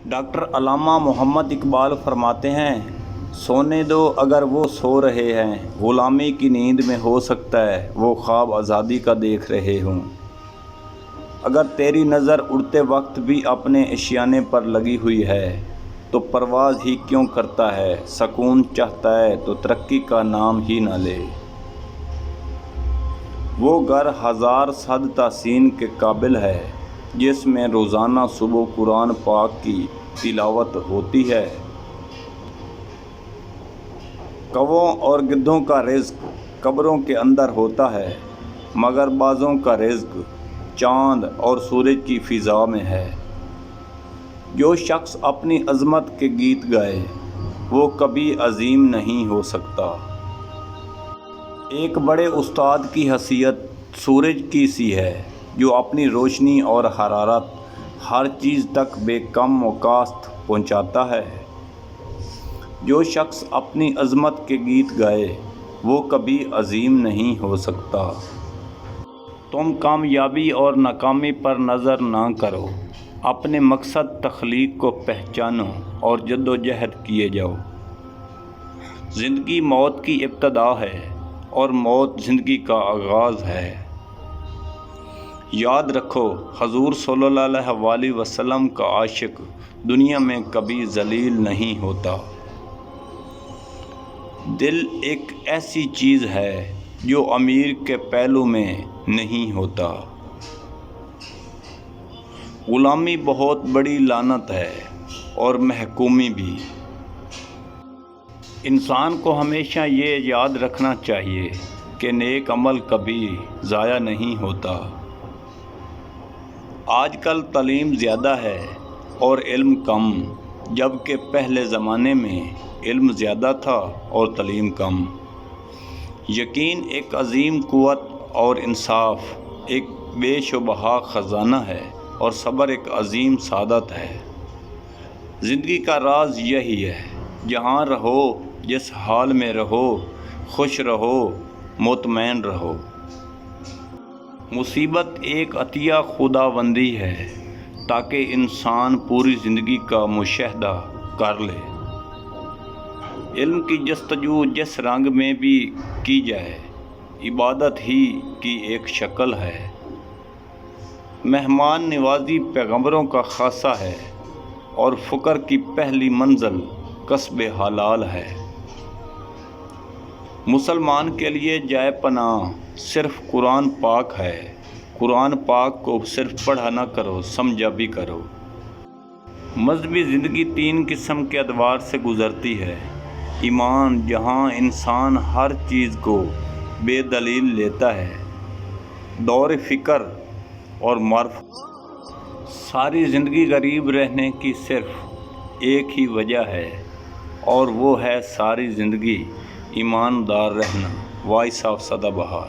Doctor علامہ محمد اقبال فرماتے ہیں، سونے دو اگر وہ سو رہے ہیں، غلامی کی نیند میں ہو سکتا ہے وہ خواب آزادی کا دیکھ رہے ہوں۔ اگر تیری نظر اڑتے وقت بھی اپنے اشیانے پر لگی ہوئی ہے تو پرواز ہی کیوں کرتا ہے، سکون چاہتا ہے تو ترقی کا نام ہی نہ لے۔ وہ گھر ہزار صد تحسین کے قابل ہے جس میں روزانہ صبح قرآن پاک کی تلاوت ہوتی ہے۔ کووں اور گدھوں کا رزق قبروں کے اندر ہوتا ہے، مگر بازوں کا رزق چاند اور سورج کی فضا میں ہے۔ جو شخص اپنی عظمت کے گیت گائے وہ کبھی عظیم نہیں ہو سکتا۔ ایک بڑے استاد کی حیثیت سورج کی سی ہے جو اپنی روشنی اور حرارت ہر چیز تک بے کم و کاست پہنچاتا ہے۔ جو شخص اپنی عظمت کے گیت گائے وہ کبھی عظیم نہیں ہو سکتا۔ تم کامیابی اور ناکامی پر نظر نہ کرو، اپنے مقصد تخلیق کو پہچانو اور جدوجہد کیے جاؤ۔ زندگی موت کی ابتدا ہے اور موت زندگی کا آغاز ہے۔ یاد رکھو، حضور صلی اللہ علیہ وسلم کا عاشق دنیا میں کبھی ذلیل نہیں ہوتا۔ دل ایک ایسی چیز ہے جو امیر کے پہلو میں نہیں ہوتا۔ غلامی بہت بڑی لعنت ہے اور محکومی بھی۔ انسان کو ہمیشہ یہ یاد رکھنا چاہیے کہ نیک عمل کبھی ضائع نہیں ہوتا۔ آج کل تعلیم زیادہ ہے اور علم کم، جبکہ پہلے زمانے میں علم زیادہ تھا اور تعلیم کم۔ یقین ایک عظیم قوت اور انصاف ایک بے شبہ خزانہ ہے اور صبر ایک عظیم سعادت ہے۔ زندگی کا راز یہی ہے، جہاں رہو، جس حال میں رہو، خوش رہو، مطمئن رہو۔ مصیبت ایک عطیہ خداوندی ہے تاکہ انسان پوری زندگی کا مشاہدہ کر لے۔ علم کی جستجو جس رنگ میں بھی کی جائے، عبادت ہی کی ایک شکل ہے۔ مہمان نوازی پیغمبروں کا خاصہ ہے اور فقر کی پہلی منزل کسب حلال ہے۔ مسلمان کے لیے جائے پناہ صرف قرآن پاک ہے۔ قرآن پاک کو صرف پڑھا نہ کرو، سمجھا بھی کرو۔ مذہبی زندگی تین قسم کے ادوار سے گزرتی ہے۔ ایمان، جہاں انسان ہر چیز کو بے دلیل لیتا ہے۔ دور فکر اور معرفت۔ ساری زندگی غریب رہنے کی صرف ایک ہی وجہ ہے اور وہ ہے ساری زندگی ایماندار رہنا۔ وائس آف سدا بہار۔